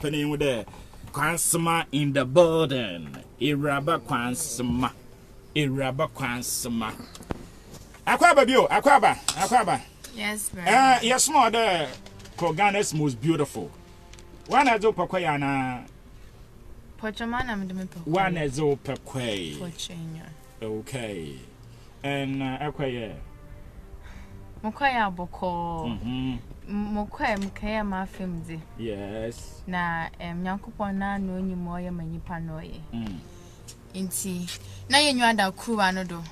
happening with the Kwansema in the building. Iraba Kwansema. Akwaba. Yes, bro. Yes, more the Ghana's most beautiful. One as open Quayana. Pochaman, I'm the One as open Quay. Pochina. Okay. And Aquaya. Mokwaya boko. Mokwaya mkaya mafimzi. Yes. Na nyankopon na no nyi moye manipa noye. Inti na yenwa da kuwa no do.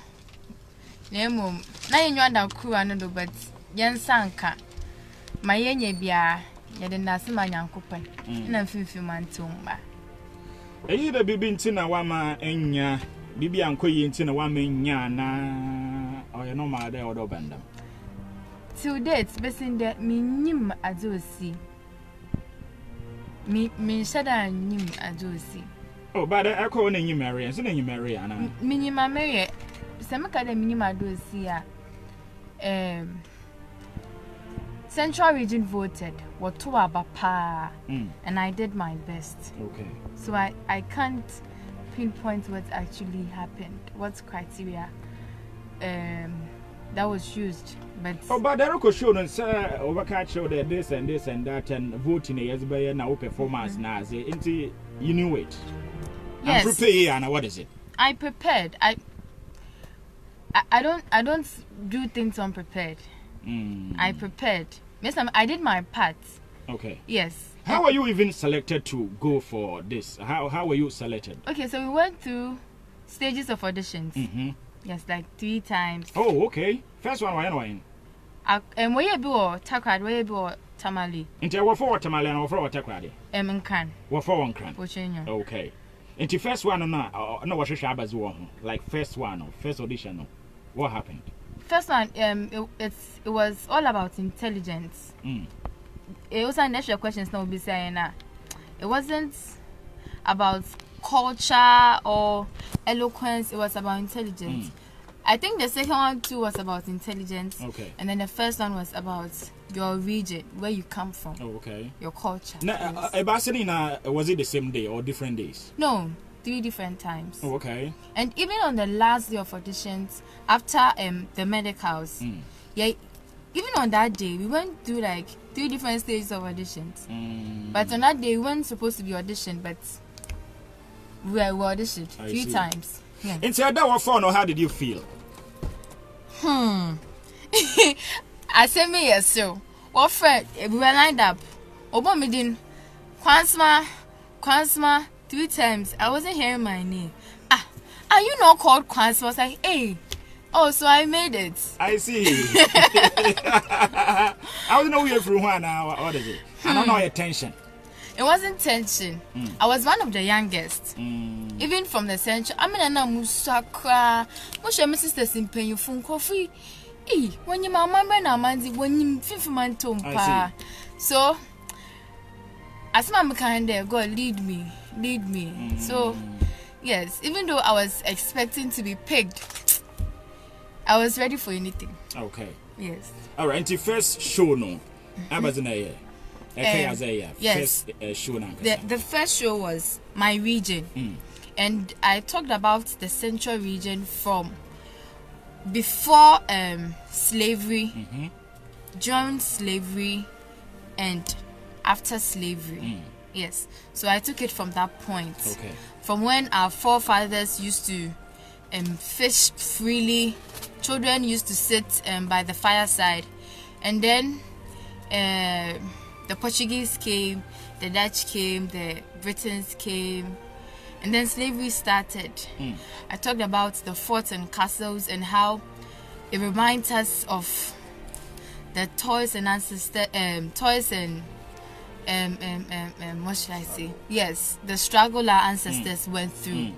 Na emom na yenwa da kuwa no do but yensanka. Mayenye bia yede nase ma nyankopon. Na mfimfim antumba. Eyi da bibi ntina wama enya bibi ankoyi ntina wama enya na oye no ma da odo bandam. To date, besin de minim adosi. Mi shada nyim adosi. Oh, but I call you Mary, and sending you Mary, Anna. Minima Mary, some kind of minima adosi. Central Region voted what to Abapa, and I did my best. Okay. So I can't pinpoint what actually happened, what criteria that was used. But there are shown sir overcatch show that this and that and voting as by now performance now into you knew it. Yes. And prepare and what is it? I prepared. I don't do things unprepared. I prepared. Yes, I did my part. Okay. Yes. How are you even selected to go for this? How were you selected? Okay, so we went through stages of auditions. Yes, like 3 times. Oh, okay. First one, why? And where you be takrad, where you be tamale. Into what for tamale and for takrad? Can. What for one can? Okay. Into first one no what shabas one like first one or first audition. What happened? First one, it was all about intelligence. It was initial questions now be saying it wasn't about culture or eloquence, it was about intelligence. I think the second one too was about intelligence. Okay. And then the first one was about your region, where you come from. Oh, okay. Your culture. Now, was it the same day or different days? No, 3 different times. Oh, okay. And even on the last day of auditions, after the medicals, yeah, even on that day, we went through like 3 different stages of auditions. But on that day, we weren't supposed to be auditioned, but we auditioned 3 times. Yeah. And so that was fun, or how did you feel? I said me yes, so. What friend? We were lined up. Obamidin, Kwansema 3 times. I wasn't hearing my name. Are you not called Kwansema? I was like, hey. Oh, so I made it. I see. I don't know where from one now. What is it? I don't know your tension. It wasn't tension. I was one of the youngest. Even from the central. I mean, I'm Musakra. Most of my sisters in pain, you phone coffee. When your mama and when you feel man tompa. So, as my kind there, God lead me. So, yes, even though I was expecting to be picked, I was ready for anything. Okay. Yes. All right. Until first show, no. I was in a year. Yes. First show. The first show was my region. And I talked about the central region from before slavery, during slavery, and after slavery. Yes. So I took it from that point. Okay. From when our forefathers used to fish freely, children used to sit by the fireside, and then the Portuguese came, the Dutch came, the Britons came, and then slavery started. I talked about the forts and castles and how it reminds us of the toys and what should I say? Yes, the struggle our ancestors went through.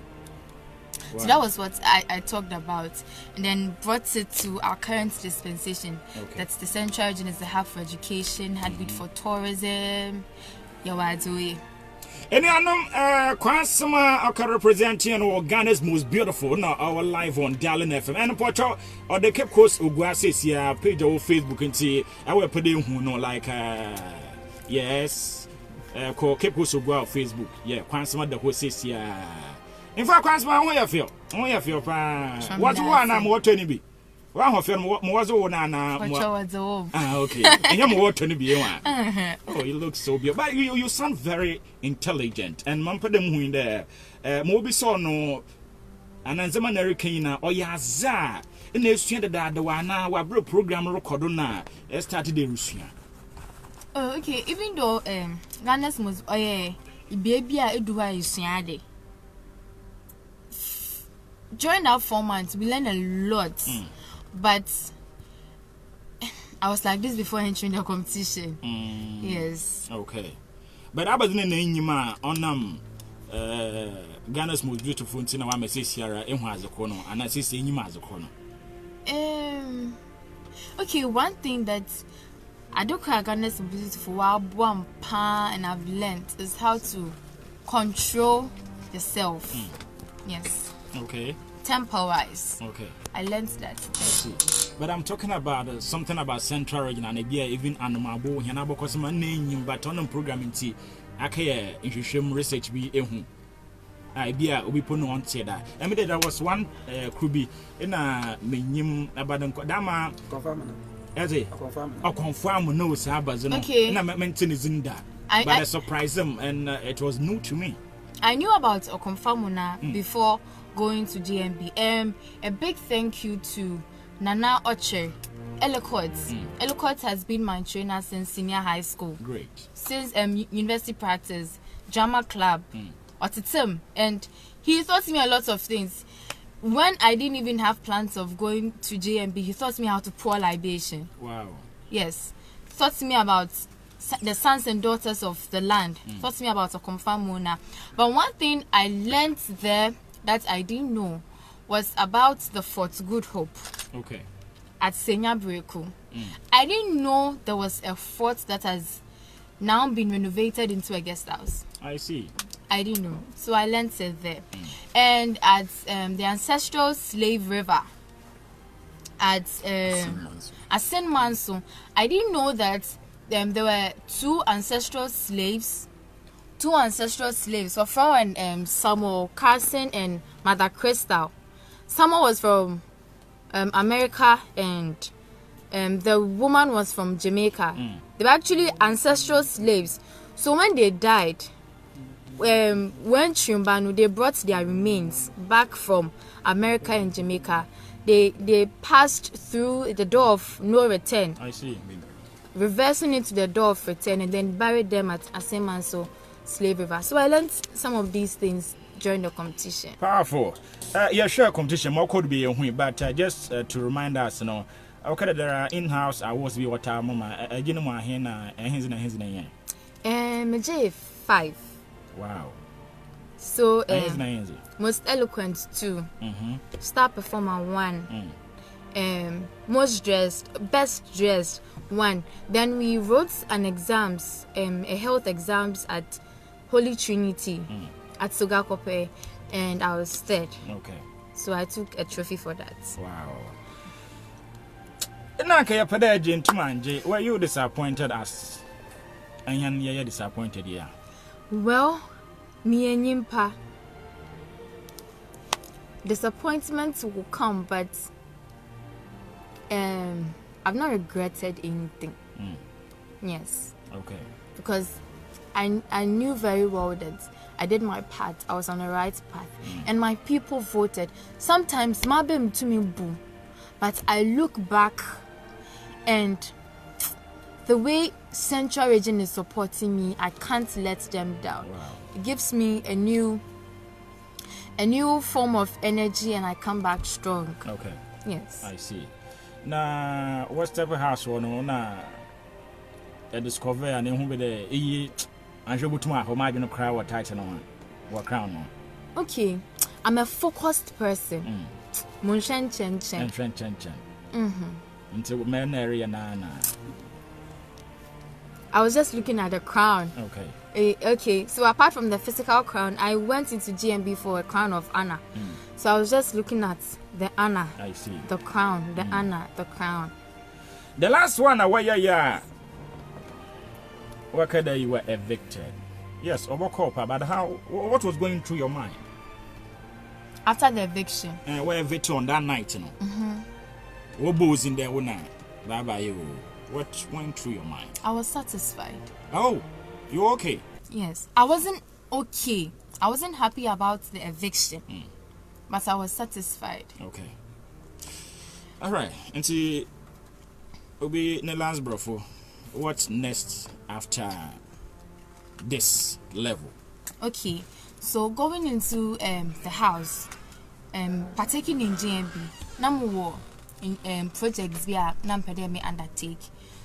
Wow. So that was what I talked about, and then brought it to our current dispensation. Okay. That's the central region is the hub for education, heartbeat for tourism. Yawadui. Any Kwansema are representing Ghana's most beautiful now our live on Darling FM and Porto or the Cape Coast Uguasis page or Facebook and see I will put in who know like yes Ko keep so go Facebook. Yeah, Kwansema the whole says yeah. In fact, Kwansema who you feel? Who you feel pa? What's one am what any be? One of them was one okay. And you more to be one. Oh, you look so beautiful. But you sound very intelligent and man put them who in there. Mobi so no and Anzamanary Kina or Yaza. And they stranded that the one now our program record on started the Russia. Oh, okay. Even though Ghana's was baby I do I you during that 4 months we learned a lot. But I was like this before entering the competition. Yes. Okay. But I was in the on Ghana's most beautiful thing I say Sierra and was a corner and I say you as a corner. Okay, one thing that I don't call Ghana's beautiful one pan and I've learned is how to control yourself. Yes. Okay. Temper-wise. Okay. I learned that. But I'm talking about something about Central Region and even animal bo here because my name but on programming tea. I can research be idea we put on say that. I mean there was one could be in a menim about dama confirm. As a confirm no sabas okay. And I maintenance in that. But I surprised them and it was new to me. I knew about Okonfamuna before going to GMB. A big thank you to Nana Oche Eloquot. Eloquot has been my trainer since senior high school. Great. Since university practice, drama club, autism, and he taught me a lot of things. When I didn't even have plans of going to GMB, he taught me how to pour libation. Wow. Yes. Taught me about the sons and daughters of the land. Taught me about Okonfamuna. But one thing I learned there that I didn't know was about the Fort Good Hope. Okay. At Senya Breku. I didn't know there was a fort that has now been renovated into a guest house. I see. I didn't know. So I learned it there. And at the ancestral slave river at Saint Manso, I didn't know that there were two ancestral slaves so from Samuel Carson and Mother Crystal. Samuel was from America and the woman was from Jamaica. They were actually ancestral slaves. So when they died, when Chimbanu, they brought their remains back from America and Jamaica. They passed through the door of no return. I see. Reversing into the door of return and then buried them at Asemanso Slave River. So I learned some of these things during the competition. Powerful. Yeah, sure, competition more could be a win, but just to remind us, you know, okay, there are in-house awards be what time, mama. You know, and his name. J5. Wow. So most eloquent 2. Star performer 1. Most dressed, best dressed 1. Then we wrote an exams, a health exams at Holy Trinity at Sugakope, and I was 3rd. Okay. So I took a trophy for that. Wow. Now, were you disappointed as? And you're disappointed, yeah. Well, me and Yimpa. Disappointments will come, but I've not regretted anything. Yes. Okay. Because I knew very well that I did my part. I was on the right path. And my people voted. Sometimes mabem to me boo. But I look back and the way Central Region is supporting me, I can't let them down. Wow. It gives me a new form of energy and I come back strong. Okay. Yes. I see. Now, what's the house one na a discover and then who be the and you to my home I don't cry what title on what crown on. Okay. I'm a focused person. Munshen chen chen. And chen chen chen. Until men area na. I was just looking at the crown. Okay. Okay. So apart from the physical crown, I went into GMB for a crown of honor. So I was just looking at the honor. I see. The crown, the honor, the crown. The last one, where you were evicted. Yes, Obokopa, but what was going through your mind? After the eviction. Where eviction on that night, you know? What was in there one night? Bye. What went through your mind? I was satisfied. Oh, you okay? Yes. I wasn't okay. I wasn't happy about the eviction. But I was satisfied. Okay. All right. And see, we'll be in the last brofo. What's next after this level? Okay. So going into the house, partaking in GMB, namu in projects via nampedemi undertake.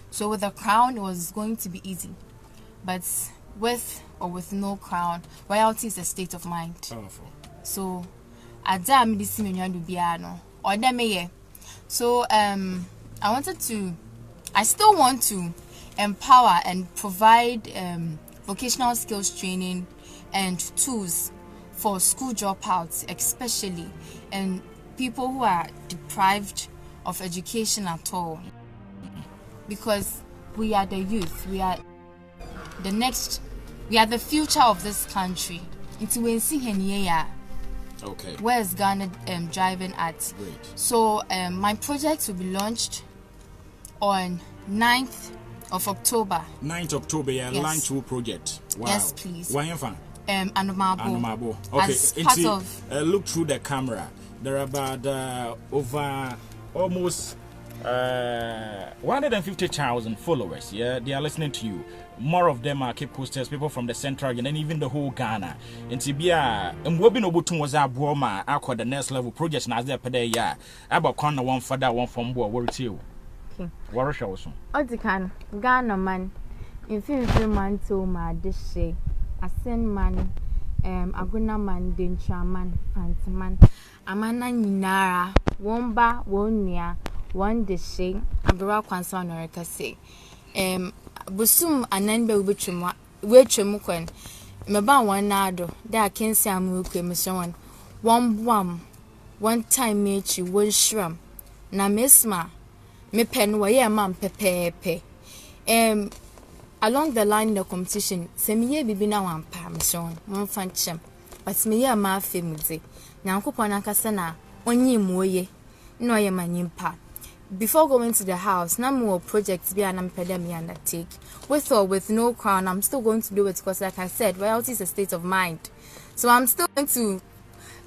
So with the crown, it was going to be easy, but with or with no crown, royalty is a state of mind. Powerful. So I So I still want to empower and provide vocational skills training and tools for school dropouts, especially, and people who are deprived of education at all. Because we are the youth, we are the future of this country. Okay. Where is Ghana driving at? Great. So my project will be launched on 9th of October. 9th October, yeah, Yes. launch your project. Wow. Yes, please. Why you fan? Anumabo. Okay, As part of look through the camera. There are about over almost 150,000 followers. Yeah, they are listening to you. More of them are Cape Coasters, people from the central region, and even the whole Ghana. And Tibia, and we've been able to was our Broma, our the next level projects, and as they're per day, yeah. About corner one for that one from Boa, where it's you. Okay. What is also? Odikan, Ghana man, in 15 months, my dish, a send man, Aguna man, Dincha man, Pantaman, Amana Ninara, Womba, Wonia, one dish, Abra Kwansema America say. Busum anenbe wetwemukwen meba wan nado da kensi amukwe mission one bwam one time mechi one shram na mesma me pen wa ye mam pepepe along the line in the competition semiye bibi na wan pa mission one fan chem but me ye ma afemuze nyankopon ankasa na onyi moye no ye manyimpa. Before going to the house, no more projects be an academy undertake. With or with no crown, I'm still going to do it because, like I said, royalty is a state of mind. So I'm still going to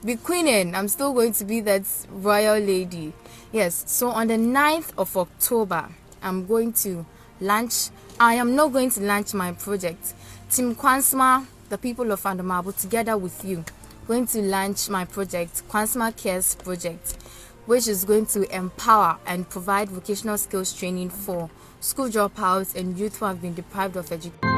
be queening. I'm still going to be that royal lady. Yes. So on the 9th of October, I'm going to launch. I am not going to launch my project. Team Kwansema, the people of Andamabo, together with you, going to launch my project, Kwansema Cares Project, which is going to empower and provide vocational skills training for school dropouts and youth who have been deprived of education.